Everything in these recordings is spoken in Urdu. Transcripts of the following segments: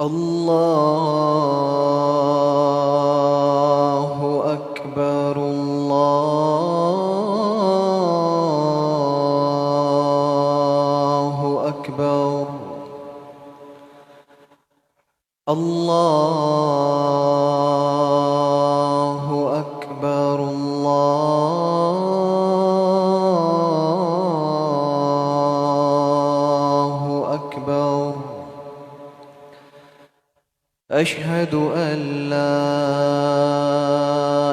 الله أكبر الله أكبر الله أكبر الله أكبر أشهد أن لا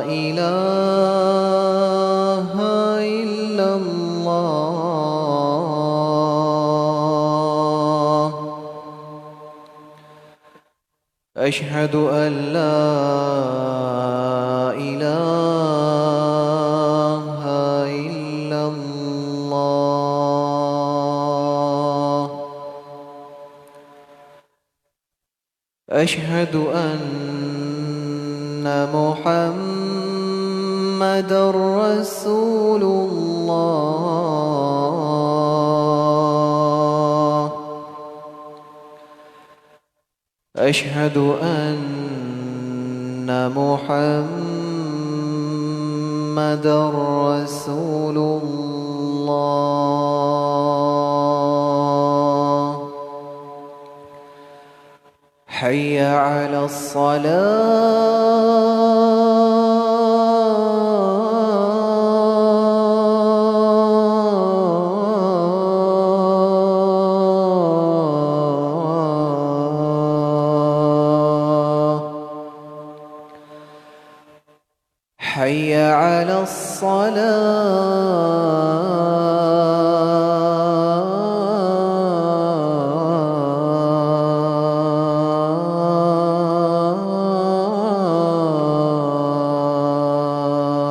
إله إلا الله أشهد أن لا إله إلا الله أشهد أن محمدًا رسول الله أشهد أن محمدًا رسول الله حي على الصلاة حي على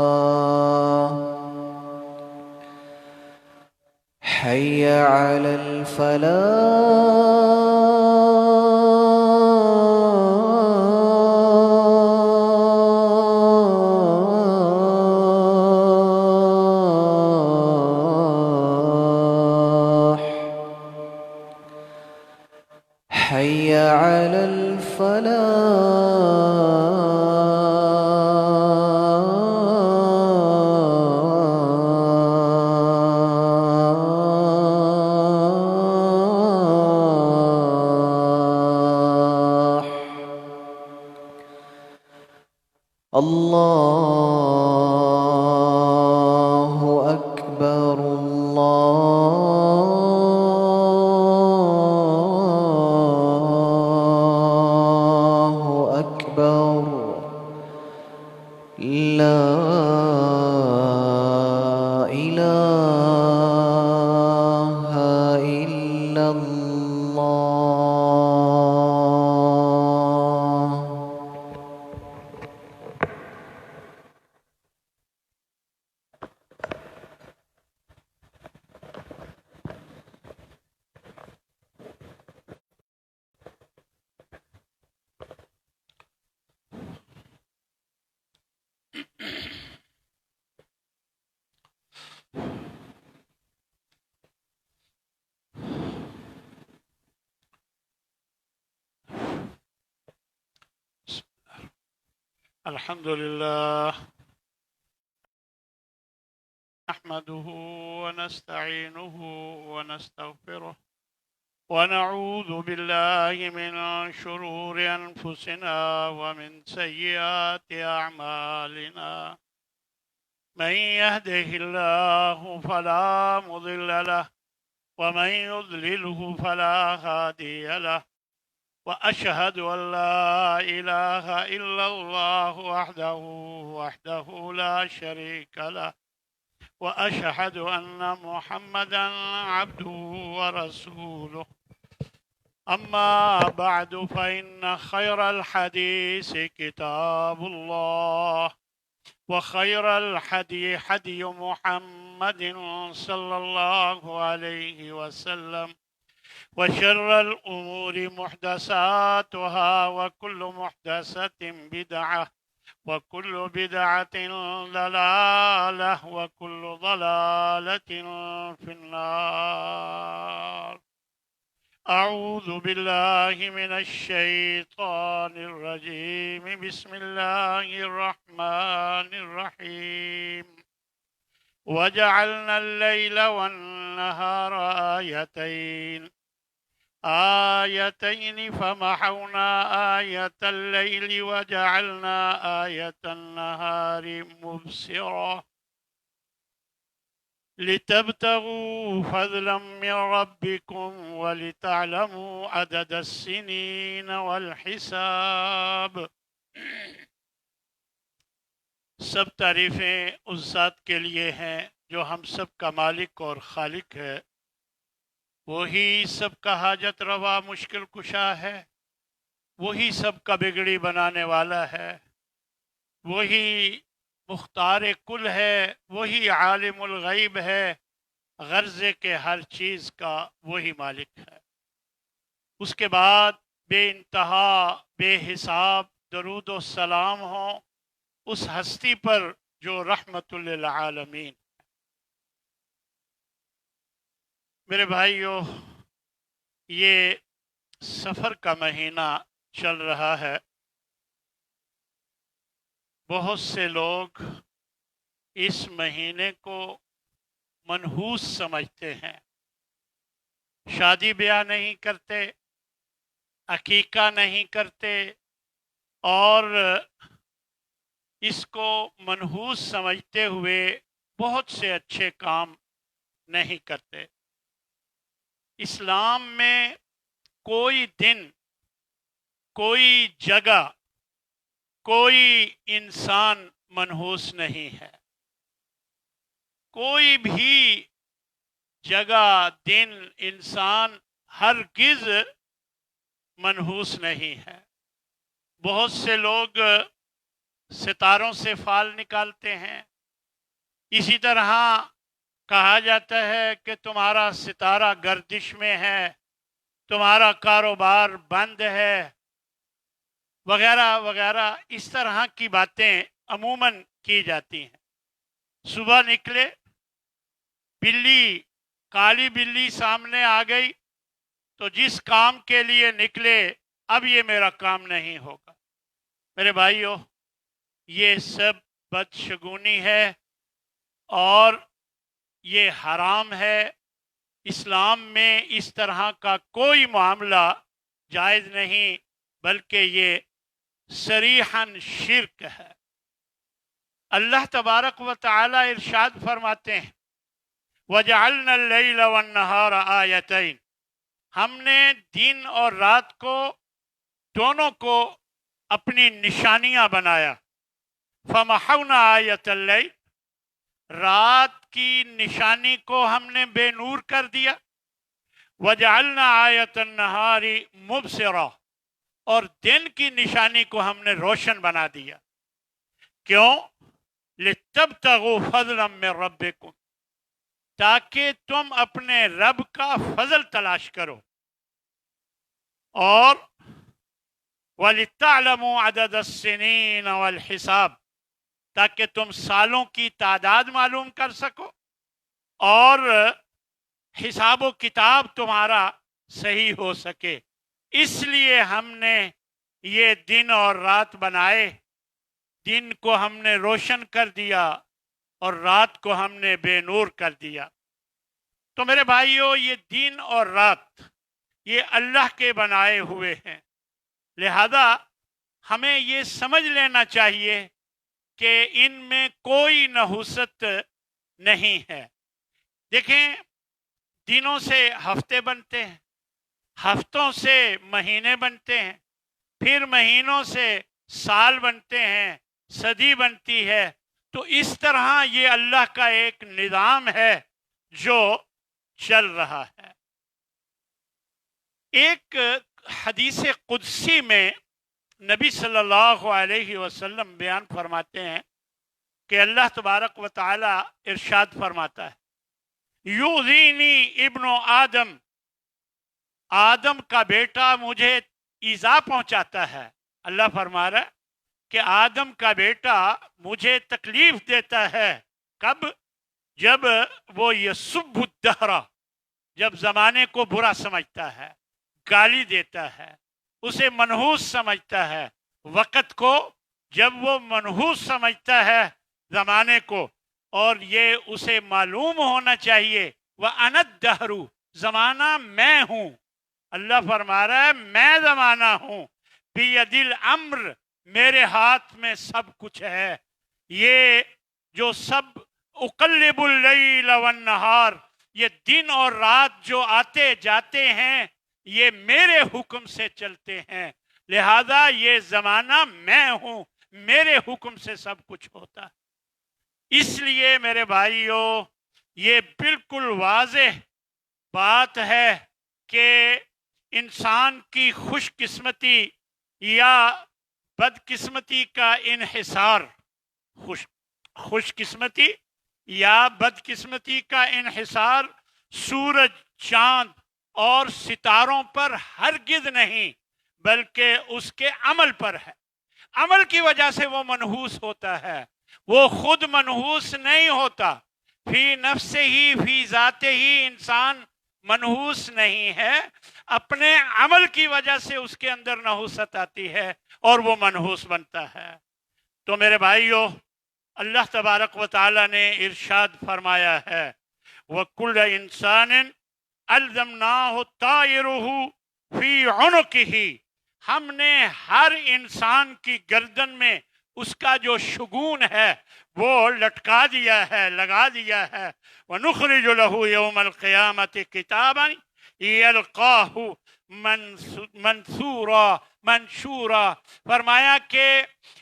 الصلاة حي على الفلاح حي على الفلاح الله أكبر الله أكبر لا إله إلا الله الحمد لله نحمده ونستعينه ونستغفره ونعوذ بالله من شرور أنفسنا ومن سيئات أعمالنا من يهده الله فلا مضل له ومن يضلله فلا هادي له وأشهد أن لا إله إلا الله وحده لا شريك له وأشهد أن محمدًا عبده ورسوله أما بعد فإن خير الحديث كتاب الله وخير الحدي حدي محمد صلى الله عليه وسلم وشر الأمور محدثاتها وكل محدثة بدعة وكل بدعة ضلالة وكل ضلالة في النار أعوذ بالله من الشيطان الرجيم بسم الله الرحمن الرحيم وجعلنا الليل والنهار آيتين فمحونا آية الليل وجعلنا آية النهار مبصرة لتبتغوا فضلا من ربكم ولتعلموا عدد السنين والحساب. سب تعریفیں اس ذات کے لیے ہیں جو ہم سب کا مالک اور خالق ہے. وہی سب کا حاجت روا مشکل کشا ہے، وہی سب کا بگڑی بنانے والا ہے، وہی مختار کل ہے، وہی عالم الغیب ہے، غرضے کے ہر چیز کا وہی مالک ہے. اس کے بعد بے انتہا بے حساب درود و سلام ہوں اس ہستی پر جو رحمت للعالمین. میرے بھائیو، یہ سفر کا مہینہ چل رہا ہے. بہت سے لوگ اس مہینے کو منحوس سمجھتے ہیں، شادی بیاہ نہیں کرتے، عقیقہ نہیں کرتے اور اس کو منحوس سمجھتے ہوئے بہت سے اچھے کام نہیں کرتے. اسلام میں کوئی دن، کوئی جگہ، کوئی انسان منحوس نہیں ہے. کوئی بھی جگہ، دن، انسان ہرگز منحوس نہیں ہے. بہت سے لوگ ستاروں سے فال نکالتے ہیں. اسی طرح کہا جاتا ہے کہ تمہارا ستارہ گردش میں ہے، تمہارا کاروبار بند ہے، وغیرہ وغیرہ. اس طرح کی باتیں عموماً کی جاتی ہیں. صبح نکلے، بلی، کالی بلی سامنے آ گئی تو جس کام کے لیے نکلے اب یہ میرا کام نہیں ہوگا. میرے بھائیو، یہ سب بدشگونی ہے اور یہ حرام ہے. اسلام میں اس طرح کا کوئی معاملہ جائز نہیں، بلکہ یہ صریحاً شرک ہے. اللہ تبارک و تعالی ارشاد فرماتے ہیں وَجَعَلْنَا اللَّيْلَ وَالنَّهَارَ آیَتَيْن، ہم نے دن اور رات کو دونوں کو اپنی نشانیاں بنایا. فَمَحَوْنَا آیَةَ اللَّيْلِ، رات کی نشانی کو ہم نے بے نور کر دیا. وَجَعَلْنَا آیَةَ النَّهَارِ مُبْصِرَةً، اور دن کی نشانی کو ہم نے روشن بنا دیا. کیوں؟ لِتَبْتَغُوا فَضْلًا مِّن رَبِّكُمْ، تاکہ تم اپنے رب کا فضل تلاش کرو، اور وَلِتَعْلَمُوا عَدَدَ السِّنِينَ وَالْحِسَابِ، تاکہ تم سالوں کی تعداد معلوم کر سکو اور حساب و کتاب تمہارا صحیح ہو سکے. اس لیے ہم نے یہ دن اور رات بنائے. دن کو ہم نے روشن کر دیا اور رات کو ہم نے بے نور کر دیا. تو میرے بھائیو، یہ دن اور رات یہ اللہ کے بنائے ہوئے ہیں. لہذا ہمیں یہ سمجھ لینا چاہیے کہ ان میں کوئی نحوست نہیں ہے. دیکھیں، دنوں سے ہفتے بنتے ہیں، ہفتوں سے مہینے بنتے ہیں، پھر مہینوں سے سال بنتے ہیں، صدی بنتی ہے. تو اس طرح یہ اللہ کا ایک نظام ہے جو چل رہا ہے. ایک حدیث قدسی میں نبی صلی اللہ علیہ وسلم بیان فرماتے ہیں کہ اللہ تبارک و تعالی ارشاد فرماتا ہے یؤذینی ابن آدم، آدم کا بیٹا مجھے ایذا پہنچاتا ہے. اللہ فرما رہا ہے کہ آدم کا بیٹا مجھے تکلیف دیتا ہے. کب؟ جب وہ یسب الدہر، جب زمانے کو برا سمجھتا ہے، گالی دیتا ہے، اسے منحوس سمجھتا ہے۔ وقت کو جب وہ منحوس سمجھتا ہے زمانے کو، اور یہ اسے معلوم ہونا چاہیے وَأَنَا الدَّهْرُ، زمانہ میں ہوں۔ اللہ فرما رہا ہے میں زمانہ ہوں، بِيَدِ الْأَمْرِ، میرے ہاتھ میں سب کچھ ہے۔ یہ جو سب اقلب اللیل والنہار، یہ دن اور رات جو آتے جاتے ہیں یہ میرے حکم سے چلتے ہیں، لہذا یہ زمانہ میں ہوں، میرے حکم سے سب کچھ ہوتا ہے۔ اس لیے میرے بھائیوں یہ بالکل واضح بات ہے کہ انسان کی خوش قسمتی یا بدقسمتی کا انحصار، خوش قسمتی یا بدقسمتی کا انحصار سورج، چاند اور ستاروں پر ہرگز نہیں، بلکہ اس کے عمل پر ہے۔ عمل کی وجہ سے وہ منحوس ہوتا ہے، وہ خود منحوس نہیں ہوتا۔ فی نفس ہی فی ذات ہی انسان منحوس نہیں ہے، اپنے عمل کی وجہ سے اس کے اندر نحوست آتی ہے اور وہ منحوس بنتا ہے۔ تو میرے بھائیوں اللہ تبارک و تعالی نے ارشاد فرمایا ہے وَكُلَّ إِنسَانٍ أَلْزَمْنَاهُ طَائِرُهُ فِي عُنُقِهِ، ہم نے ہر انسان کی گردن میں اس کا جو شگون ہے وہ لٹکا دیا ہے، لگا دیا ہے۔ وَنُخْرِجُ لَهُ يَوْمَ الْقِيَامَةِ كِتَابًا يَلْقَاهُ منشورا، فرمایا کہ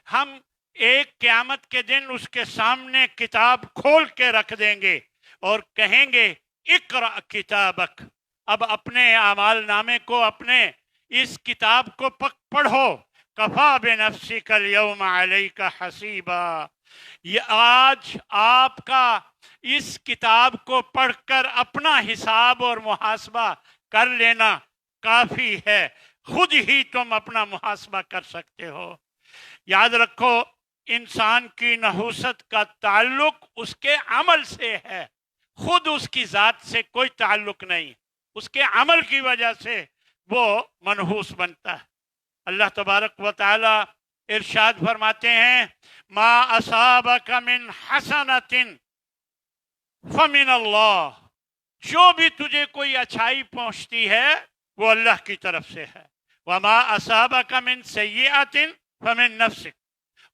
ہم ایک قیامت کے دن اس کے سامنے کتاب کھول کے رکھ دیں گے اور کہیں گے اقرأ کتابک، اب اپنے اعمال نامے کو، اپنے اس کتاب کو پڑھو۔ کفا بنفسک اليوم علیک حسیبا، یہ آج آپ کا اس کتاب کو پڑھ کر اپنا حساب اور محاسبہ کر لینا کافی ہے، خود ہی تم اپنا محاسبہ کر سکتے ہو۔ یاد رکھو انسان کی نحوست کا تعلق اس کے عمل سے ہے، خود اس کی ذات سے کوئی تعلق نہیں، اس کے عمل کی وجہ سے وہ منحوس بنتا ہے۔ اللہ تبارک و تعالی ارشاد فرماتے ہیں ما اصابک من حسنۃ فمن اللہ، جو بھی تجھے کوئی اچھائی پہنچتی ہے وہ اللہ کی طرف سے ہے۔ وما اصابک من سیئۃ فمن نفسک،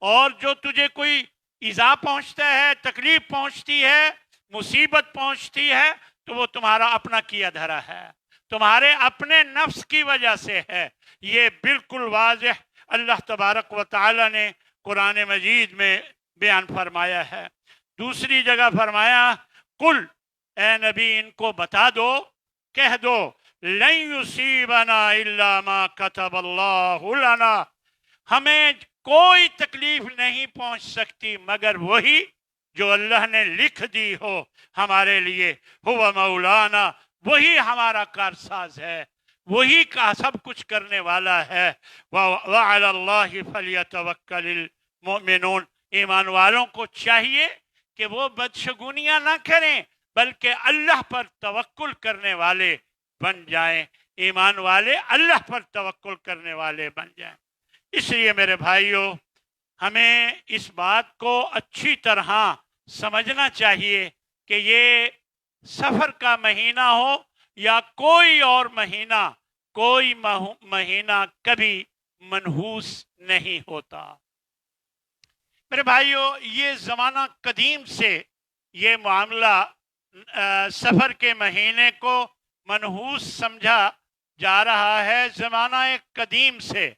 اور جو تجھے کوئی ایذا پہنچتا ہے، تکلیف پہنچتی ہے، مصیبت پہنچتی ہے تو وہ تمہارا اپنا کیا دھرا ہے، تمہارے اپنے نفس کی وجہ سے ہے۔ یہ بالکل واضح اللہ تبارک و تعالی نے قرآن مجید میں بیان فرمایا ہے۔ دوسری جگہ فرمایا قل، اے نبی ان کو بتا دو، کہہ دو لن یصیبنا الا ما کتب اللہ لنا، ہمیں کوئی تکلیف نہیں پہنچ سکتی مگر وہی جو اللہ نے لکھ دی ہو ہمارے لیے۔ ہوا مولانا، وہی ہمارا کارساز ہے، وہی کا سب کچھ کرنے والا ہے۔ وعلی اللہ فلیتوکل المؤمنون، ایمان والوں کو چاہیے کہ وہ بدشگونیاں نہ کریں بلکہ اللہ پر توکل کرنے والے بن جائیں، ایمان والے اللہ پر توکل کرنے والے بن جائیں۔ اس لیے میرے بھائیوں ہمیں اس بات کو اچھی طرح سمجھنا چاہیے کہ یہ سفر کا مہینہ ہو یا کوئی اور مہینہ، کوئی مہینہ کبھی منحوس نہیں ہوتا۔ میرے بھائیوں یہ زمانہ قدیم سے یہ معاملہ سفر کے مہینے کو منحوس سمجھا جا رہا ہے، زمانہ قدیم سے،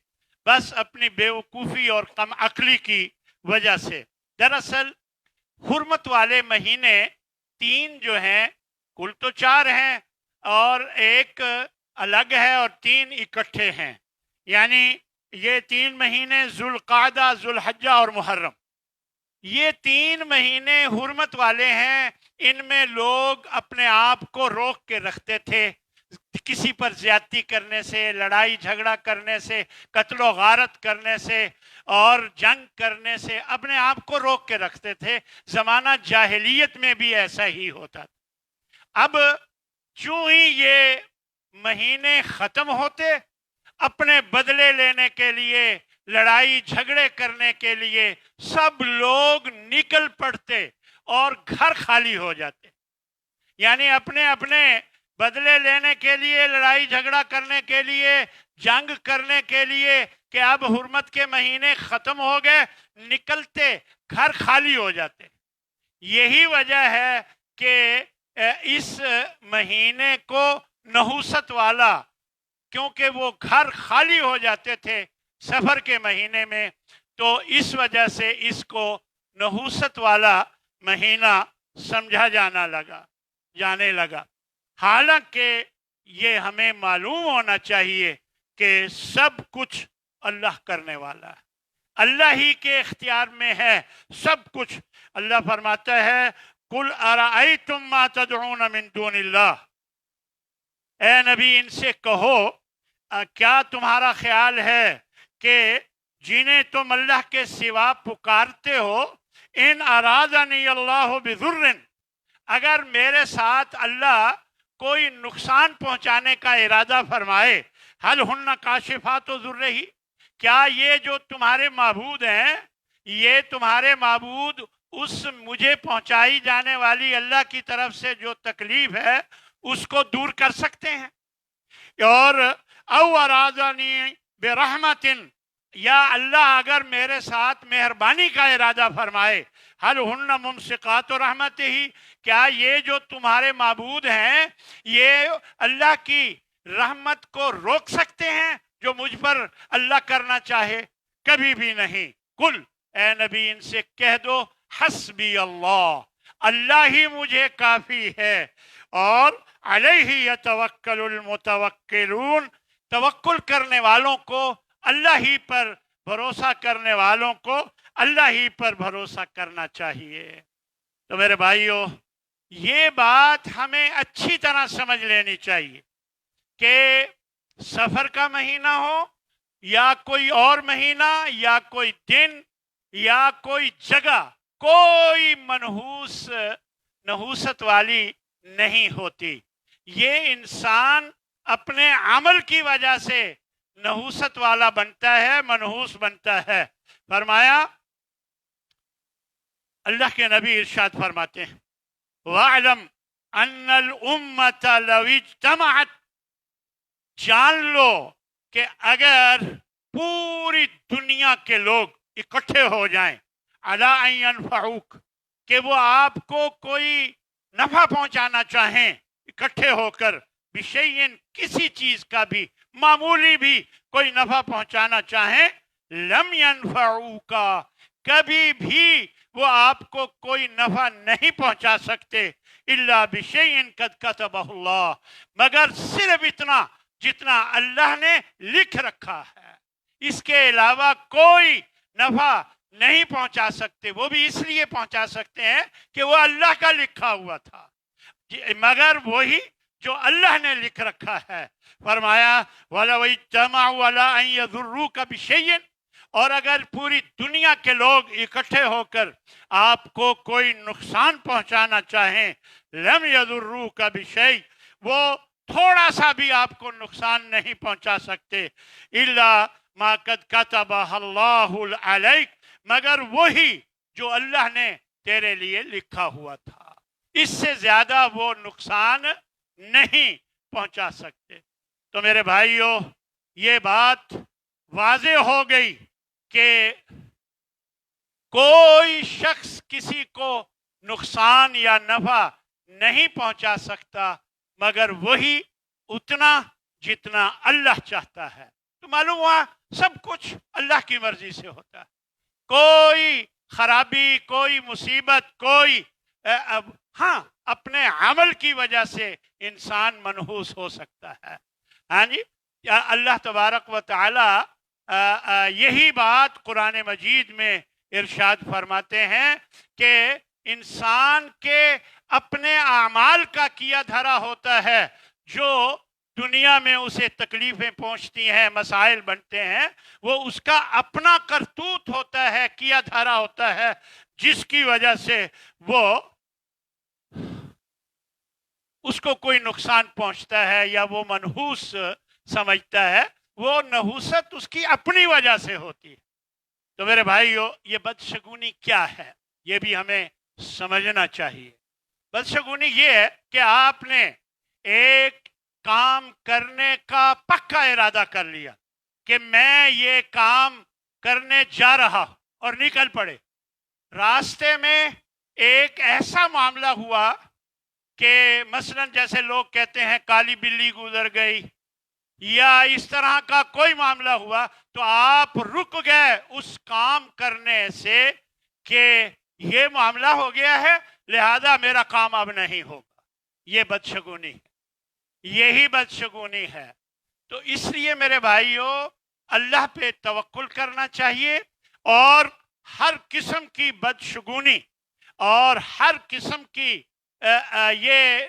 بس اپنی بیوقوفی اور کم عقلی کی وجہ سے۔ دراصل حرمت والے مہینے 3 جو ہیں، کل تو 4 ہیں اور ایک الگ ہے اور 3 اکٹھے ہیں، یعنی یہ 3 مہینے ذوالقعدہ، ذوالحجہ اور محرم، یہ 3 مہینے حرمت والے ہیں۔ ان میں لوگ اپنے آپ کو روک کے رکھتے تھے، کسی پر زیادتی کرنے سے، لڑائی جھگڑا کرنے سے، قتل و غارت کرنے سے اور جنگ کرنے سے اپنے آپ کو روک کے رکھتے تھے۔ زمانہ جاہلیت میں بھی ایسا ہی ہوتا تھا۔ اب چوں ہی یہ مہینے ختم ہوتے، اپنے بدلے لینے کے لیے، لڑائی جھگڑے کرنے کے لیے سب لوگ نکل پڑتے اور گھر خالی ہو جاتے. یعنی اپنے اپنے بدلے لینے کے لیے، لڑائی جھگڑا کرنے کے لیے، جنگ کرنے کے لیے کہ اب حرمت کے مہینے ختم ہو گئے، نکلتے، گھر خالی ہو جاتے. یہی وجہ ہے کہ اس مہینے کو نحوست والا، کیونکہ وہ گھر خالی ہو جاتے تھے سفر کے مہینے میں، تو اس وجہ سے اس کو نحوست والا مہینہ سمجھا جانے لگا. حالانکہ یہ ہمیں معلوم ہونا چاہیے کہ سب کچھ اللہ کرنے والا ہے، اللہ ہی کے اختیار میں ہے سب کچھ. اللہ فرماتا ہے قُلْ أَرَأَيْتُمْ مَا تَدْعُونَ مِن دُونِ اللَّهِ، اے نبی ان سے کہو کیا تمہارا خیال ہے کہ جنہیں تم اللہ کے سوا پکارتے ہو، ان ارادنی اللہ بضر، اگر میرے ساتھ اللہ کوئی نقصان پہنچانے کا ارادہ فرمائے، حل ہن کاشفات ضرہ، کیا یہ جو تمہارے معبود ہیں، یہ تمہارے معبود اس مجھے پہنچائی جانے والی اللہ کی طرف سے جو تکلیف ہے اس کو دور کر سکتے ہیں؟ اور او ارادنی برحمت، یا اللہ اگر میرے ساتھ مہربانی کا ارادہ فرمائے، حل ہن ممسکات رحمت ہی، کیا یہ جو تمہارے معبود ہیں یہ اللہ کی رحمت کو روک سکتے ہیں جو مجھ پر اللہ کرنا چاہے؟ کبھی بھی نہیں. قل، اے نبی ان سے کہہ دو حسبی اللہ، اللہ ہی مجھے کافی ہے، اور علیہ یتوکل المتوکلون، توکل کرنے والوں کو، اللہ ہی پر بھروسہ کرنے والوں کو اللہ ہی پر بھروسہ کرنا چاہیے. تو میرے بھائیوں، یہ بات ہمیں اچھی طرح سمجھ لینی چاہیے کہ سفر کا مہینہ ہو یا کوئی اور مہینہ یا کوئی دن یا کوئی جگہ، کوئی نحوست والی نہیں ہوتی. یہ انسان اپنے عمل کی وجہ سے نحوست والا بنتا ہے، منحوس بنتا ہے. فرمایا، اللہ کے نبی ارشاد فرماتے ہیں وَاعْلَمْ أَنَّ الْأُمَّةَ لَوْ اجْتَمَعَتْ، جان لو کہ اگر پوری دنیا کے لوگ اکٹھے ہو جائیں، عَلَىٰ أَن يَنْفَعُوكَ، کہ وہ آپ کو کوئی نفع پہنچانا چاہیں، اکٹھے ہو کر، بِشَيْءٍ، کسی چیز کا بھی، معمولی بھی کوئی نفع پہنچانا چاہیں، لَمْ يَنْفَعُوكَ، کبھی بھی وہ آپ کو کوئی نفع نہیں پہنچا سکتے، اِلَّا بِشَيْءٍ قَدْ كَتَبَهُ اللَّهُ، مگر صرف اتنا جتنا اللہ نے لکھ رکھا ہے. اس کے علاوہ کوئی نفع نہیں پہنچا سکتے. وہ بھی اس لیے پہنچا سکتے ہیں کہ وہ اللہ کا لکھا ہوا تھا، مگر وہی جو اللہ نے لکھ رکھا ہے. فرمایا وَلَوْ اجْتَمَعُوا عَلَىٰ أَن يَضُرُّوكَ بِشَيْءٍ، اور اگر پوری دنیا کے لوگ اکٹھے ہو کر آپ کو کوئی نقصان پہنچانا چاہیں، لَمْ يَضُرُّوكَ بِشَيْءٍ، وہ تھوڑا سا بھی آپ کو نقصان نہیں پہنچا سکتے، إِلَّا مَا قَدْ كَتَبَهَ اللَّهُ عَلَيْكَ، مگر وہی جو اللہ نے تیرے لیے لکھا ہوا تھا، اس سے زیادہ وہ نقصان نہیں پہنچا سکتے. تو میرے بھائیوں، یہ بات واضح ہو گئی کہ کوئی شخص کسی کو نقصان یا نفع نہیں پہنچا سکتا مگر وہی اتنا جتنا اللہ چاہتا ہے. تو معلوم ہوا سب کچھ اللہ کی مرضی سے ہوتا ہے. کوئی خرابی، کوئی مصیبت، کوئی ہاں اپنے عمل کی وجہ سے انسان منحوس ہو سکتا ہے. ہاں جی، اللہ تبارک و تعالی یہی بات قرآن مجید میں ارشاد فرماتے ہیں کہ انسان کے اپنے اعمال کا کیا دھرا ہوتا ہے، جو دنیا میں اسے تکلیفیں پہنچتی ہیں، مسائل بنتے ہیں، وہ اس کا اپنا کرتوت ہوتا ہے، کیا دھرا ہوتا ہے، جس کی وجہ سے وہ اس کو کوئی نقصان پہنچتا ہے یا وہ منحوس سمجھتا ہے، وہ نحوست اس کی اپنی وجہ سے ہوتی ہے۔ تو میرے بھائیو، یہ بدشگونی کیا ہے یہ بھی ہمیں سمجھنا چاہیے۔ بدشگونی یہ ہے کہ آپ نے ایک کام کرنے کا پکا ارادہ کر لیا کہ میں یہ کام کرنے جا رہا ہوں، اور نکل پڑے۔ راستے میں ایک ایسا معاملہ ہوا کہ مثلا جیسے لوگ کہتے ہیں کالی بلی گزر گئی، یا اس طرح کا کوئی معاملہ ہوا، تو آپ رک گئے اس کام کرنے سے کہ یہ معاملہ ہو گیا ہے، لہذا میرا کام اب نہیں ہوگا۔ یہ بدشگونی ہے، یہی بدشگونی ہے۔ تو اس لیے میرے بھائیوں، اللہ پہ توکل کرنا چاہیے، اور ہر قسم کی بدشگونی اور ہر قسم کی یہ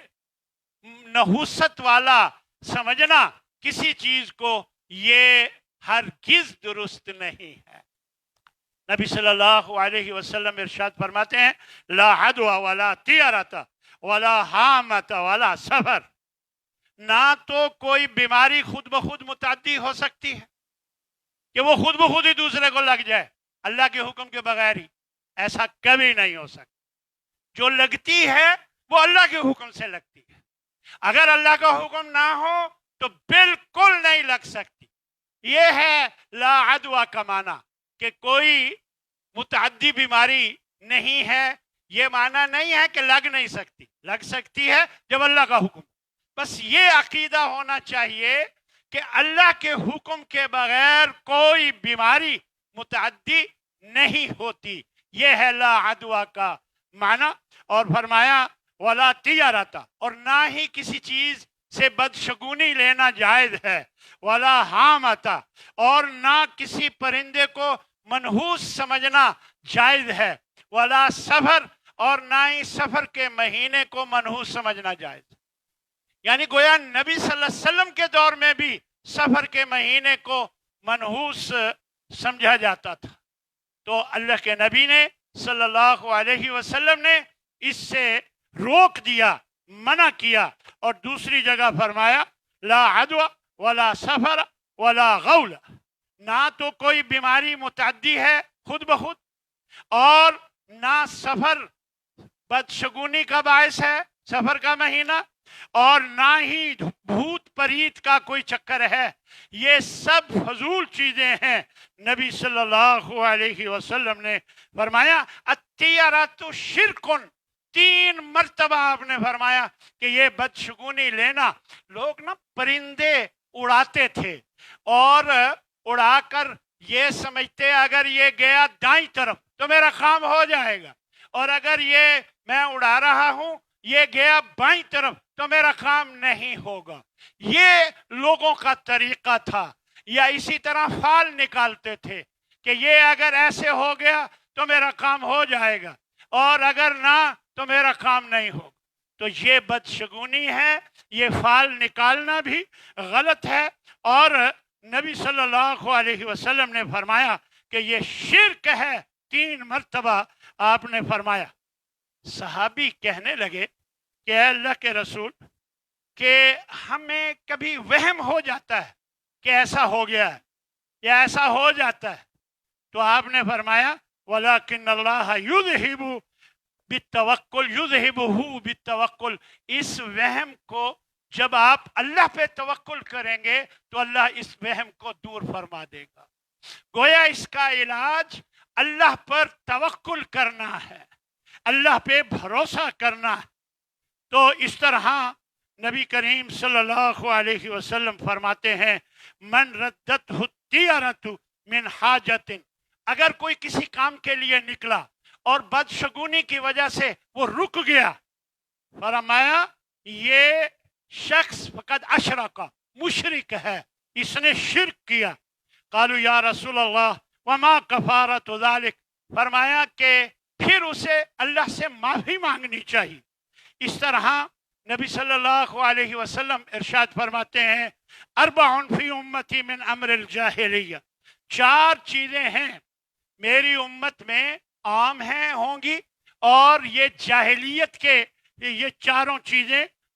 نحوست والا سمجھنا کسی چیز کو، یہ ہرگز درست نہیں ہے۔ نبی صلی اللہ علیہ وسلم ارشاد فرماتے ہیں، لا عدوى ولا طیرۃ ولا حامۃ ولا سفر۔ نہ تو کوئی بیماری خود بخود متعدی ہو سکتی ہے کہ وہ خود بخود ہی دوسرے کو لگ جائے اللہ کے حکم کے بغیر ہی، ایسا کبھی نہیں ہو سکتا۔ جو لگتی ہے وہ اللہ کے حکم سے لگتی ہے، اگر اللہ کا حکم نہ ہو تو بالکل نہیں لگ سکتی۔ یہ ہے لا عدویٰ کا معنی، کہ کوئی متعدی بیماری نہیں ہے۔ یہ معنی نہیں ہے کہ لگ نہیں سکتی، لگ سکتی ہے جب اللہ کا حکم۔ بس یہ عقیدہ ہونا چاہیے کہ اللہ کے حکم کے بغیر کوئی بیماری متعدی نہیں ہوتی۔ یہ ہے لا عدویٰ کا معنی۔ اور فرمایا ولا طیرۃ، اور نہ ہی کسی چیز سے بدشگونی لینا جائز ہے، ولا حامۃ، اور نہ کسی پرندے کو منحوس سمجھنا جائز ہے، ولا سفر، اور نہ ہی سفر کے مہینے کو منحوس سمجھنا جائز ہے۔ یعنی گویا نبی صلی اللہ علیہ وسلم کے دور میں بھی سفر کے مہینے کو منحوس سمجھا جاتا تھا، تو اللہ کے نبی نے صلی اللہ علیہ وسلم نے اس سے روک دیا، منع کیا، اور دوسری جگہ فرمایا لا عدوى ولا سفر ولا غول۔ نہ تو کوئی بیماری متعدی ہے خود بخود، اور نہ سفر بدشگونی کا باعث ہے، سفر کا مہینہ، اور نہ ہی بھوت پریت کا کوئی چکر ہے۔ یہ سب فضول چیزیں ہیں۔ نبی صلی اللہ علیہ وسلم نے فرمایا الطیرۃ شرک، 3 مرتبہ آپ نے فرمایا کہ یہ بدشگونی لینا۔ لوگ نا پرندے اڑاتے تھے، اور اڑا کر یہ سمجھتے اگر یہ گیا دائیں طرف تو میرا کام ہو جائے گا، اور اگر یہ میں اڑا رہا ہوں یہ گیا بائیں طرف تو میرا کام نہیں ہوگا۔ یہ لوگوں کا طریقہ تھا۔ یا اسی طرح فال نکالتے تھے کہ یہ اگر ایسے ہو گیا تو میرا کام ہو جائے گا، اور اگر نہ تو میرا کام نہیں ہوگا۔ تو یہ بدشگونی ہے، یہ فال نکالنا بھی غلط ہے، اور نبی صلی اللہ علیہ وسلم نے فرمایا کہ یہ شرک ہے، 3 مرتبہ آپ نے فرمایا۔ صحابی کہنے لگے کہ اے اللہ کے رسول، کہ ہمیں کبھی وہم ہو جاتا ہے کہ ایسا ہو گیا ہے یا ایسا ہو جاتا ہے، تو آپ نے فرمایا وَلَكِنَّ اللَّهَ يُذْهِبُ بالتوکل، یذہبہ بالتوکل۔ اس وہم کو جب آپ اللہ پہ توکل کریں گے تو اللہ اس وہم کو دور فرما دے گا۔ گویا اس کا علاج اللہ پر توکل کرنا ہے، اللہ پہ بھروسہ کرنا ہے۔ تو اس طرح نبی کریم صلی اللہ علیہ وسلم فرماتے ہیں من ردتہ الطیرۃ من حاجۃ، اگر کوئی کسی کام کے لیے نکلا اور بدشگونی کی وجہ سے وہ رک گیا، فرمایا یہ شخص فقد اشرک، مشرک ہے، اس نے شرک کیا۔ قالوا یا رسول اللہ وما کفارۃ ذلک، فرمایا کہ پھر اسے اللہ سے معافی مانگنی چاہیے۔ اس طرح نبی صلی اللہ علیہ وسلم ارشاد فرماتے ہیں اربع فی امتی من امر الجاہلیہ، 4 چیزیں ہیں میری امت میں عام ہیں، ہوں گی، اور یہ جاہلیت کے یہ چاروں چیزیں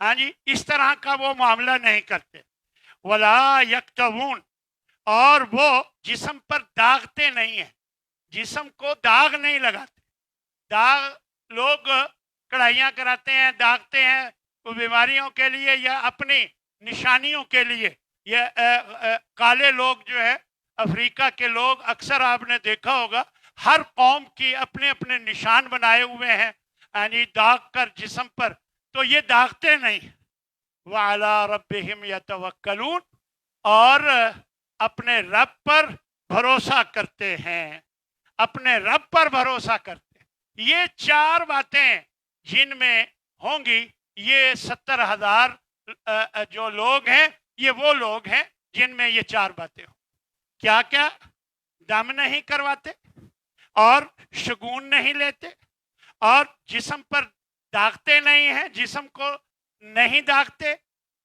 ہاں جی، اس طرح کا وہ معاملہ نہیں کرتے. ولا یکتوون، اور وہ جسم پر داغتے نہیں ہیں، جسم کو داغ نہیں لگاتے. داغ لوگ کڑھائیاں کراتے ہیں، داغتے ہیں کوئی بیماریوں کے لیے یا اپنی نشانیوں کے لیے. یہ کالے لوگ جو ہے، افریقہ کے لوگ، اکثر آپ نے دیکھا ہوگا ہر قوم کی اپنے اپنے نشان بنائے ہوئے ہیں، یعنی داغ کر جسم پر. تو یہ داغتے نہیں. وَعَلَىٰ رَبِّهِمْ يَتَوَكَّلُونَ، اور اپنے رب پر بھروسہ کرتے ہیں، اپنے رب پر بھروسہ کرتے ہیں. یہ چار باتیں جن میں ہوں گی، یہ 70,000 جو لوگ ہیں، یہ وہ لوگ ہیں جن میں یہ چار باتیں ہوں. کیا کیا؟ دم نہیں کرواتے، اور شگون نہیں لیتے، اور جسم پر داغتے نہیں ہیں، جسم کو نہیں داغتے،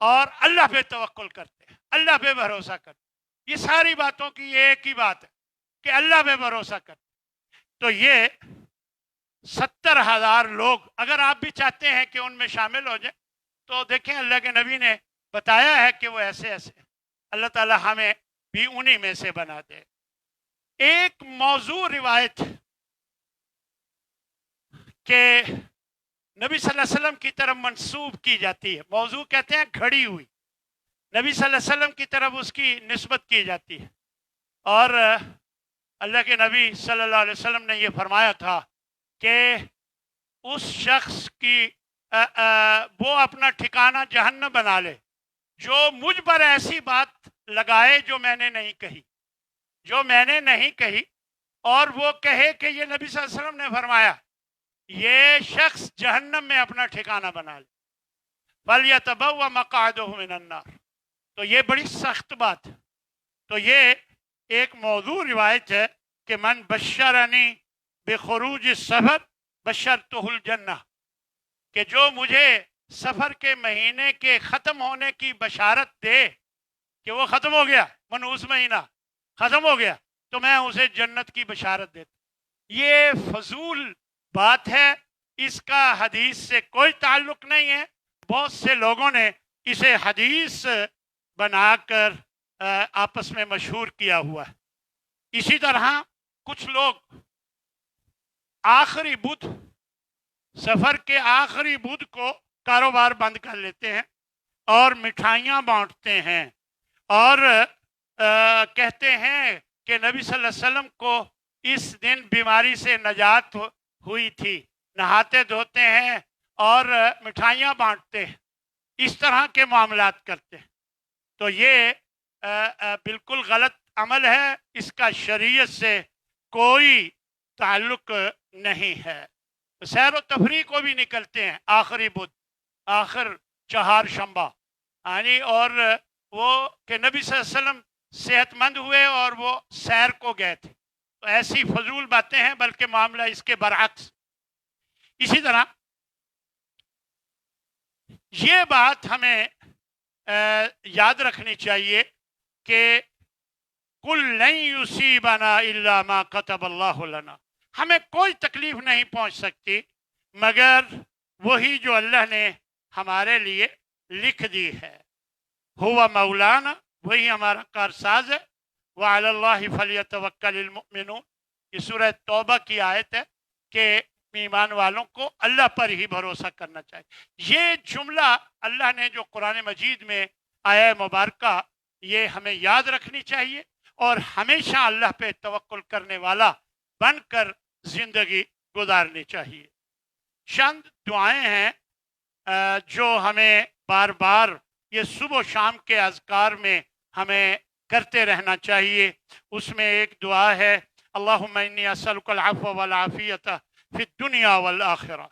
اور اللہ پہ توکل کرتے ہیں، اللہ پہ بھروسہ کرتے. یہ ساری باتوں کی ایک ہی بات ہے کہ اللہ پہ بھروسہ کرتے. تو یہ 70,000 لوگ اگر آپ بھی چاہتے ہیں کہ ان میں شامل ہو جائیں تو دیکھیں اللہ کے نبی نے بتایا ہے کہ وہ ایسے ایسے. اللہ تعالی ہمیں بھی انہی میں سے بنا دے. ایک موضوع روایت کہ نبی صلی اللہ علیہ وسلم کی طرف منسوب کی جاتی ہے. موضوع کہتے ہیں گھڑی ہوئی، نبی صلی اللہ علیہ وسلم کی طرف اس کی نسبت کی جاتی ہے. اور اللہ کے نبی صلی اللہ علیہ وسلم نے یہ فرمایا تھا کہ اس شخص کی وہ اپنا ٹھکانہ جہنم بنا لے جو مجھ پر ایسی بات لگائے جو میں نے نہیں کہی، جو میں نے نہیں کہی، اور وہ کہے کہ یہ نبی صلی اللہ علیہ وسلم نے فرمایا. یہ شخص جہنم میں اپنا ٹھکانہ بنا لے. فَلْيَتَبَوَّأْ مَقْعَدَهُ مِنَ النَّارِ. تو یہ بڑی سخت بات ہے. تو یہ ایک موضوع روایت ہے کہ من بشرنی بخروج السفر بشرتہ الجنہ، کہ جو مجھے سفر کے مہینے کے ختم ہونے کی بشارت دے کہ وہ ختم ہو گیا، منحوس مہینہ ختم ہو گیا، تو میں اسے جنت کی بشارت دیتا. یہ فضول بات ہے، اس کا حدیث سے کوئی تعلق نہیں ہے. بہت سے لوگوں نے اسے حدیث بنا کر آپس میں مشہور کیا ہوا ہے. اسی طرح کچھ لوگ آخری بدھ، سفر کے آخری بدھ کو کاروبار بند کر لیتے ہیں اور مٹھائیاں بانٹتے ہیں اور کہتے ہیں کہ نبی صلی اللہ علیہ وسلم کو اس دن بیماری سے نجات ہوئی تھی. نہاتے دھوتے ہیں اور مٹھائیاں بانٹتے ہیں، اس طرح کے معاملات کرتے ہیں. تو یہ بالکل غلط عمل ہے، اس کا شریعت سے کوئی تعلق نہیں ہے. سیر و تفریح کو بھی نکلتے ہیں آخری بدھ، آخر چہار شنبہ، یعنی اور وہ کہ نبی صلی اللہ علیہ وسلم صحت مند ہوئے اور وہ سیر کو گئے تھے. تو ایسی فضول باتیں ہیں، بلکہ معاملہ اس کے برعکس. اسی طرح یہ بات ہمیں یاد رکھنی چاہیے کہ قُلْ لَن يُصِيبَنَا إِلَّا مَا كَتَبَ اللَّهُ لَنَا، ہمیں کوئی تکلیف نہیں پہنچ سکتی مگر وہی جو اللہ نے ہمارے لیے لکھ دی ہے. ہوا مولانا، وہی ہمارا کارساز ہے. وَعَلَى اللَّهِ فَلْيَتَوَكَّلِ الْمُؤْمِنُونَ، یہ سورہ توبہ کی آیت ہے کہ ایمان والوں کو اللہ پر ہی بھروسہ کرنا چاہیے. یہ جملہ اللہ نے جو قرآن مجید میں آیا مبارکہ، یہ ہمیں یاد رکھنی چاہیے اور ہمیشہ اللہ پہ توکل کرنے والا بن کر زندگی گزارنی چاہیے. چند دعائیں ہیں جو ہمیں بار بار یہ صبح و شام کے اذکار میں ہمیں کرتے رہنا چاہیے. اس میں ایک دعا ہے، اللہم انی اسألک العفو والعافیۃ فی الدنیا والآخرہ.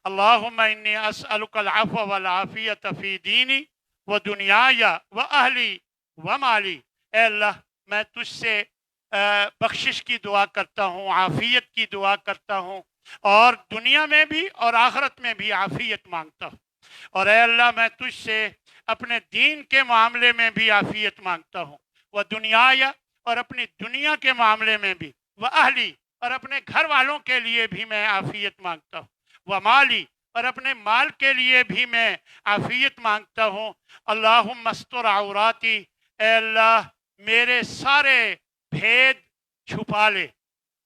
اللہم انی اسألک العفو والعافیۃ فی دینی و دنیای و اہلی و مالی. اے اللہ، میں تجھ سے بخشش کی دعا کرتا ہوں، عافیت کی دعا کرتا ہوں، اور دنیا میں بھی اور آخرت میں بھی عافیت مانگتا ہوں. اور اے اللہ، میں تجھ سے اپنے دین کے معاملے میں بھی عافیت مانگتا ہوں، وہ دنیا اور اپنی دنیا کے معاملے میں بھی، وہ اہلی اور اپنے گھر والوں کے لیے بھی میں عافیت مانگتا ہوں، وہ مالی اور اپنے مال کے لیے بھی میں عافیت مانگتا ہوں۔ اللہم استر عوراتی، اے اللہ میرے سارے بھید چھپا لے،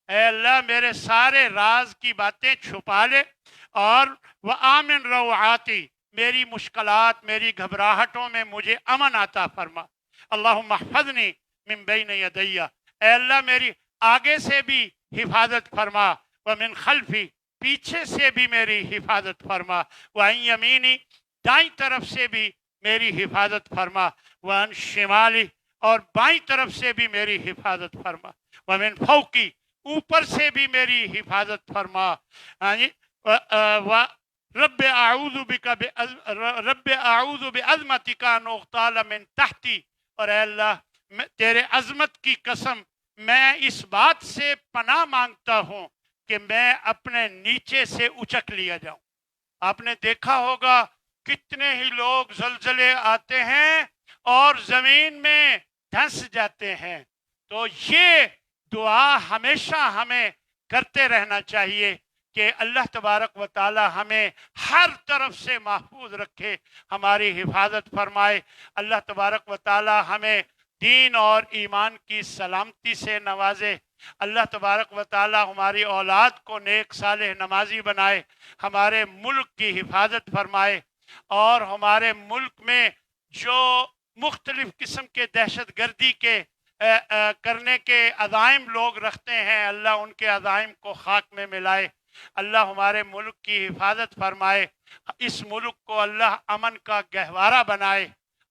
اے اللہ میرے سارے راز کی باتیں چھپا لے، اور وآمن روعاتی، میری مشکلات میری گھبراہٹوں میں مجھے امن عطا فرما۔ اللہم احفظنی من بین یدی، اے اللہ میری آگے سے بھی حفاظت فرما، ومن خلفی، پیچھے سے بھی میری حفاظت فرما، وعن یمینی، دائیں طرف سے بھی میری حفاظت فرما، وعن شمالی، اور بائیں طرف سے بھی میری حفاظت فرما، ومن فوقی، اوپر سے بھی میری حفاظت فرما۔ رب اعوذ بک رب اعوذ بعظمتک ان اغتال من تحتی، اور اے اللہ تیرے عظمت کی قسم میں اس بات سے پناہ مانگتا ہوں کہ میں اپنے نیچے سے اچک لیا جاؤں۔ آپ نے دیکھا ہوگا کتنے ہی لوگ زلزلے آتے ہیں اور زمین میں دھنس جاتے ہیں، تو یہ دعا ہمیشہ ہمیں کرتے رہنا چاہیے کہ اللہ تبارک و تعالی ہمیں ہر طرف سے محفوظ رکھے، ہماری حفاظت فرمائے۔ اللہ تبارک و تعالی ہمیں دین اور ایمان کی سلامتی سے نوازے۔ اللہ تبارک و تعالی ہماری اولاد کو نیک صالح نمازی بنائے، ہمارے ملک کی حفاظت فرمائے، اور ہمارے ملک میں جو مختلف قسم کے دہشت گردی کے کرنے کے عزائم لوگ رکھتے ہیں، اللہ ان کے عزائم کو خاک میں ملائے۔ اللہ ہمارے ملک کی حفاظت فرمائے، اس ملک کو اللہ امن کا گہوارہ بنائے،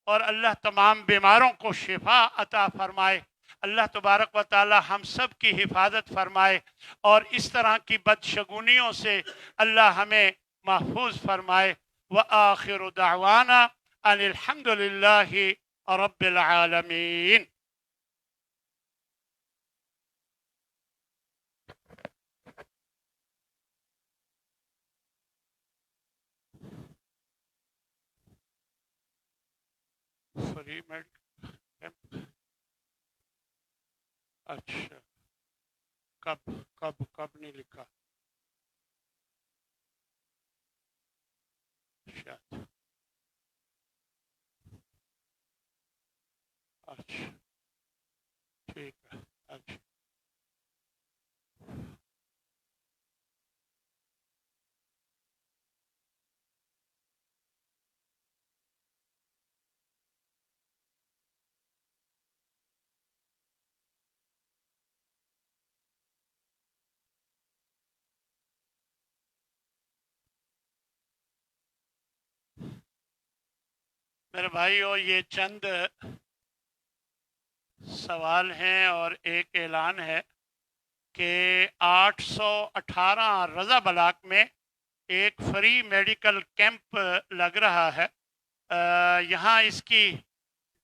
اور اللہ تمام بیماروں کو شفا عطا فرمائے۔ اللہ تبارک و تعالی ہم سب کی حفاظت فرمائے، اور اس طرح کی بدشگونیوں سے اللہ ہمیں محفوظ فرمائے۔ وآخر دعوانا ان الحمد للہ رب العالمین۔ فری میڈ کیمپ، اچھا کب کب نہیں لکھا شاید، اچھا ٹھیک ہے، اچھا۔ میرے بھائیو، یہ چند سوال ہیں اور ایک اعلان ہے کہ 818 رضا بلاک میں ایک فری میڈیکل کیمپ لگ رہا ہے۔ یہاں اس کی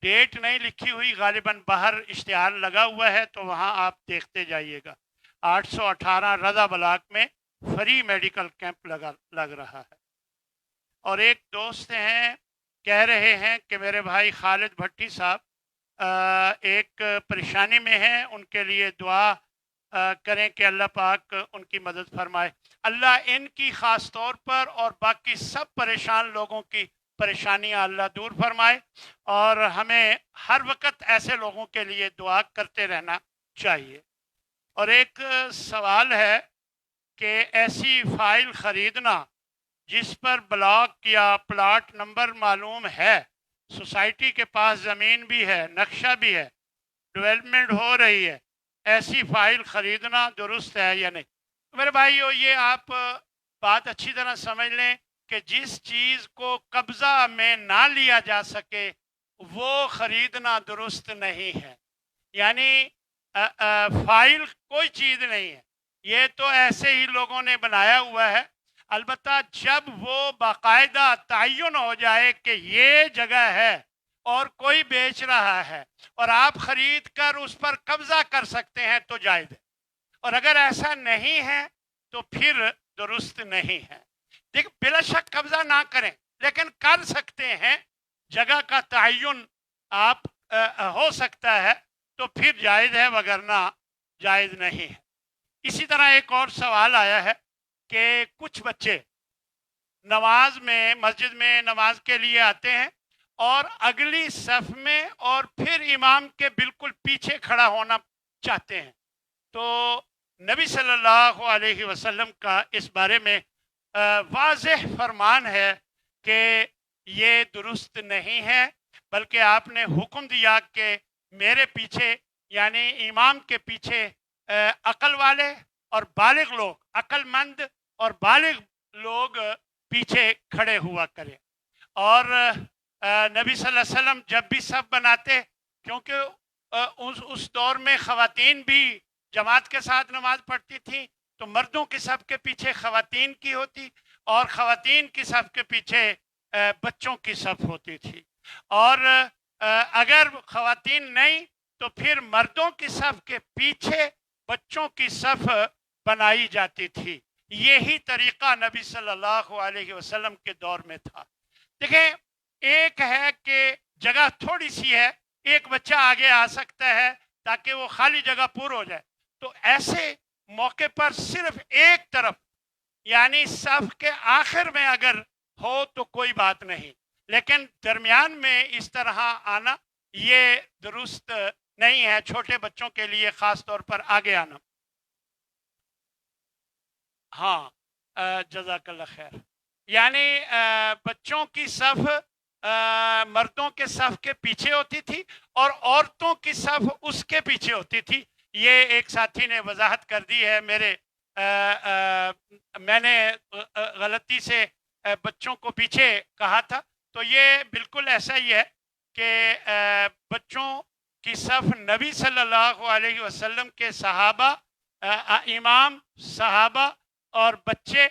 ڈیٹ نہیں لکھی ہوئی، غالباً باہر اشتہار لگا ہوا ہے، تو وہاں آپ دیکھتے جائیے گا۔ 818 رضا بلاک میں فری میڈیکل کیمپ لگ رہا ہے۔ اور ایک دوست ہیں کہہ رہے ہیں کہ میرے بھائی خالد بھٹی صاحب ایک پریشانی میں ہیں، ان کے لیے دعا کریں کہ اللہ پاک ان کی مدد فرمائے۔ اللہ ان کی خاص طور پر اور باقی سب پریشان لوگوں کی پریشانیاں اللہ دور فرمائے، اور ہمیں ہر وقت ایسے لوگوں کے لیے دعا کرتے رہنا چاہیے۔ اور ایک سوال ہے کہ ایسی فائل خریدنا جس پر بلاک یا پلاٹ نمبر معلوم ہے، سوسائٹی کے پاس زمین بھی ہے، نقشہ بھی ہے، ڈیولپمنٹ ہو رہی ہے، ایسی فائل خریدنا درست ہے یا نہیں؟ میرے بھائیو، یہ آپ بات اچھی طرح سمجھ لیں کہ جس چیز کو قبضہ میں نہ لیا جا سکے وہ خریدنا درست نہیں ہے۔ یعنی فائل کوئی چیز نہیں ہے، یہ تو ایسے ہی لوگوں نے بنایا ہوا ہے۔ البتہ جب وہ باقاعدہ تعین ہو جائے کہ یہ جگہ ہے اور کوئی بیچ رہا ہے اور آپ خرید کر اس پر قبضہ کر سکتے ہیں تو جائز ہے، اور اگر ایسا نہیں ہے تو پھر درست نہیں ہے۔ دیکھ، بلا شک قبضہ نہ کریں، لیکن کر سکتے ہیں، جگہ کا تعین آپ ہو سکتا ہے تو پھر جائز ہے، وگرنہ جائز نہیں ہے۔ اسی طرح ایک اور سوال آیا ہے کہ کچھ بچے نماز میں مسجد میں نماز کے لیے آتے ہیں اور اگلی صف میں اور پھر امام کے بالکل پیچھے کھڑا ہونا چاہتے ہیں، تو نبی صلی اللہ علیہ وسلم کا اس بارے میں واضح فرمان ہے کہ یہ درست نہیں ہے، بلکہ آپ نے حکم دیا کہ میرے پیچھے یعنی امام کے پیچھے عقل والے اور بالغ لوگ، عقل مند اور بالغ لوگ پیچھے کھڑے ہوا کریں۔ اور نبی صلی اللہ علیہ وسلم جب بھی صف بناتے، کیونکہ اس دور میں خواتین بھی جماعت کے ساتھ نماز پڑھتی تھیں، تو مردوں کی صف کے پیچھے خواتین کی ہوتی اور خواتین کی صف کے پیچھے بچوں کی صف ہوتی تھی، اور اگر خواتین نہیں تو پھر مردوں کی صف کے پیچھے بچوں کی صف بنائی جاتی تھی۔ یہی طریقہ نبی صلی اللہ علیہ وسلم کے دور میں تھا۔ دیکھیں، ایک ہے کہ جگہ تھوڑی سی ہے، ایک بچہ آگے آ سکتا ہے تاکہ وہ خالی جگہ پور ہو جائے، تو ایسے موقع پر صرف ایک طرف یعنی صف کے آخر میں اگر ہو تو کوئی بات نہیں، لیکن درمیان میں اس طرح آنا یہ درست نہیں ہے، چھوٹے بچوں کے لیے خاص طور پر آگے آنا۔ ہاں، جزاک اللہ خیر، یعنی بچوں کی صف مردوں کے صف کے پیچھے ہوتی تھی اور عورتوں کی صف اس کے پیچھے ہوتی تھی۔ یہ ایک ساتھی نے وضاحت کر دی ہے، میں نے غلطی سے بچوں کو پیچھے کہا تھا، تو یہ بالکل ایسا ہی ہے کہ بچوں کی صف نبی صلی اللہ علیہ وسلم کے صحابہ، امام، صحابہ اور بچے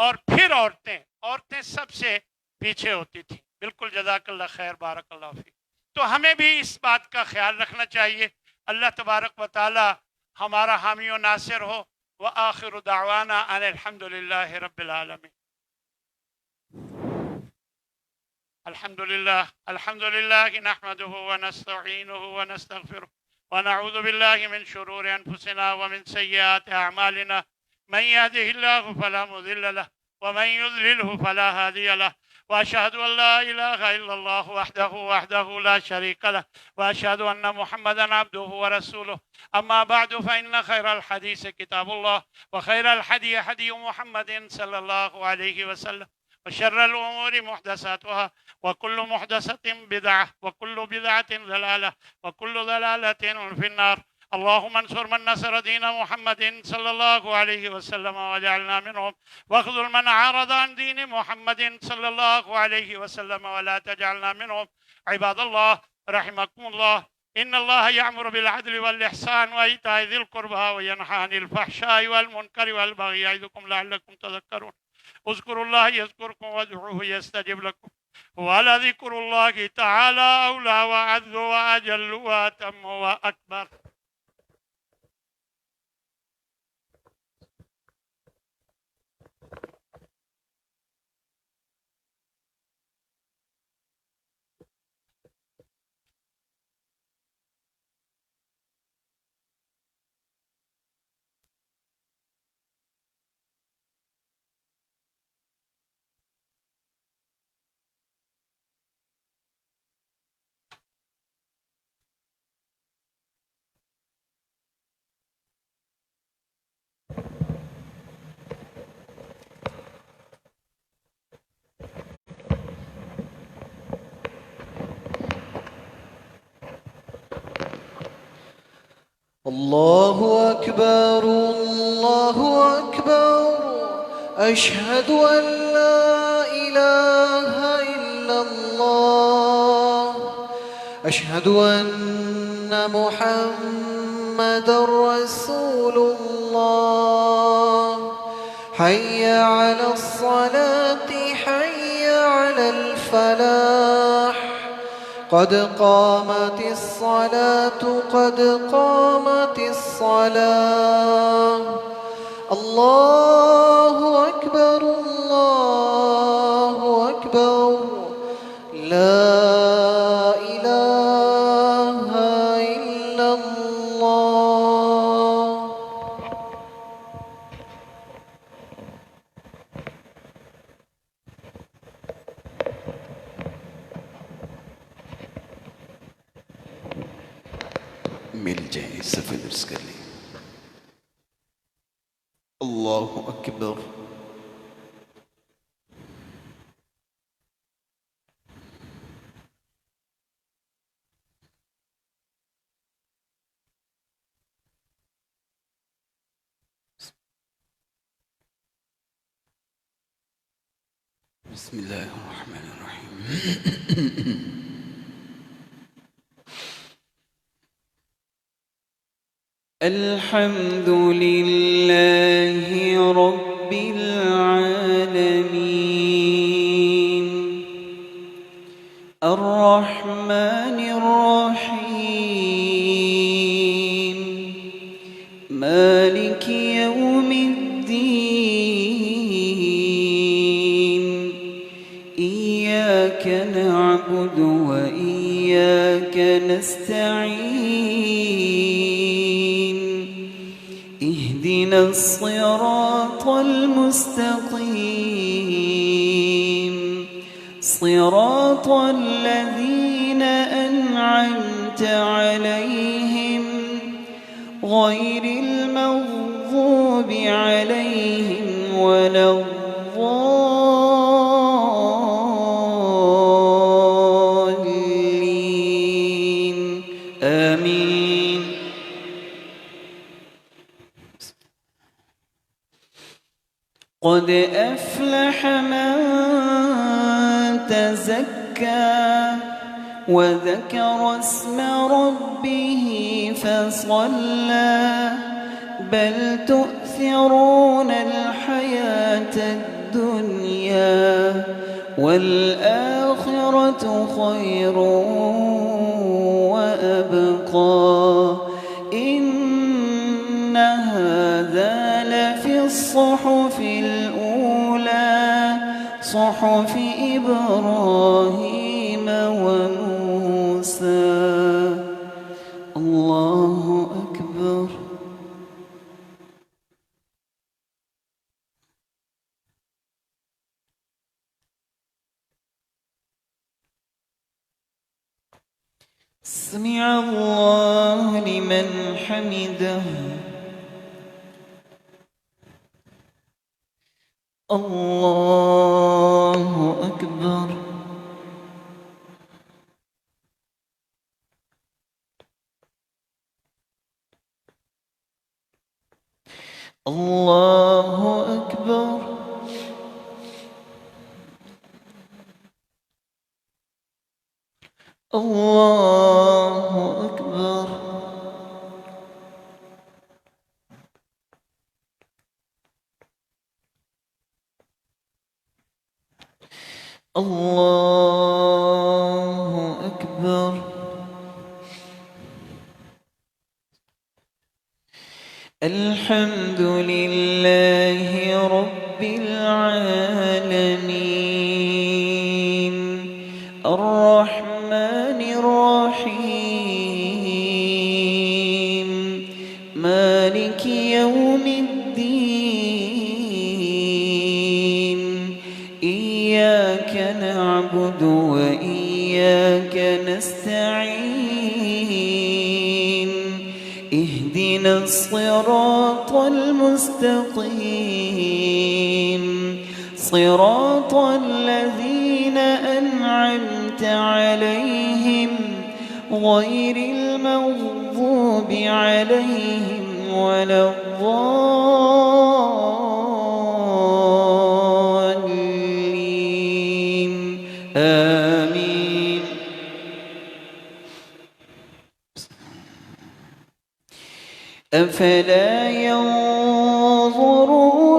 اور پھر عورتیں سب سے پیچھے ہوتی تھی۔ بالکل، جزاک اللہ خیر، بارک اللہ فیک۔ تو ہمیں بھی اس بات کا خیال رکھنا چاہیے۔ اللہ تبارک و تعالی ہمارا حامی و ناصر ہو۔ وآخر دعوانا ان الحمد للہ رب العالمین۔ الحمد للہ نحمده ونستعینه ونستغفره ونعوذ بالله من شرور أنفسنا ومن سيئات أعمالنا، من يهده الله فلا مضل له ومن يضلله فلا هادي له، وأشهد أن لا إله إلا الله وحده لا شريك له، وأشهد أن محمدا عبده ورسوله. أما بعد، فإن خير الحديث كتاب الله، وخير الحدي هدي محمد صلى الله عليه وسلم، وشر الأمور محدثاتها، وكل محدثة بدعة، وكل بدعة ضلالة، وكل ضلالة في النار. اللهم انصر من نصر دين محمد صلى الله عليه وسلم واجعلنا منهم، واخذل من عارض عن دين محمد صلى الله عليه وسلم ولا تجعلنا منهم. عباد الله رحمكم الله، إن الله يأمر بالعدل والإحسان وإيتاء ذي القربى وينهى عن الفحشاء والمنكر والبغي يعظكم لعلكم تذكرون. اذكروا الله يذكركم وادعوه يستجب لكم، ولذكر الله تعالى أولى وأعز وأجل وأتم وأكبر. الله أكبر الله أكبر، أشهد أن لا إله إلا الله، أشهد أن محمد رسول الله. حي على الصلاة، حي على الفلاح، قد قامت الصلاة، قد قامت الصلاة. الله أكبر الله أكبر، لا إله إلا الله. مل جائیں صف درس کر لیں اللہ اکبر بسم اللہ الرحمن الرحیم الحمد للہ رب العالمین الرحمن الرحیم مالک یوم الدین إياك نعبد وإياك نستعين اهدنا الصراط المستقيم صراط الذين أنعمت عليهم غير المغضوب عليهم ولا آمين قد أفلح من تزكى وذكر اسم ربه فصلى بل تؤثرون الحياة الدنيا والآخرة خير وأبقى إن هذا لفي الصحف الأولى صحف إبراهيم وموسى الله أكبر سمع الله لمن حمده الله أكبر الله أكبر الله أكبر الله أكبر الحمد لله رب العالمين الرحمن الرحيم مالك يوم الدين إياك نعبد وإياك نستعين اهدنا الصراط المستقيم صراط الذين أنعمت عليهم غير المغضوب عليهم ولا الضالين آمين أفلا ينظرون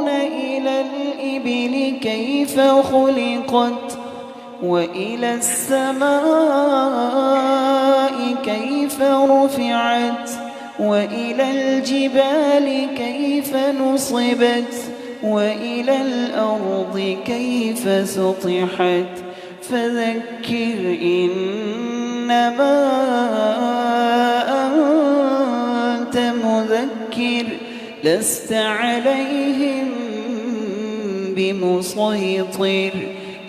إلى الإبل كيف خلقت وإلى السماء كيف رفعت وإلى الجبال كيف نصبت وإلى الأرض كيف سطحت فذكر إنما أنت مذكر لست عليهم بمسيطر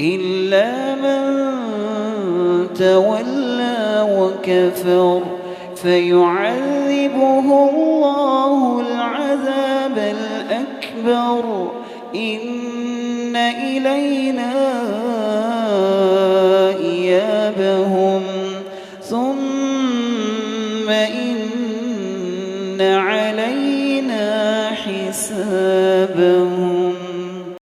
إلا من تولى وكفر فيعذبه الله العذاب الأكبر إن إلينا إيابهم ثم إن علينا حسابهم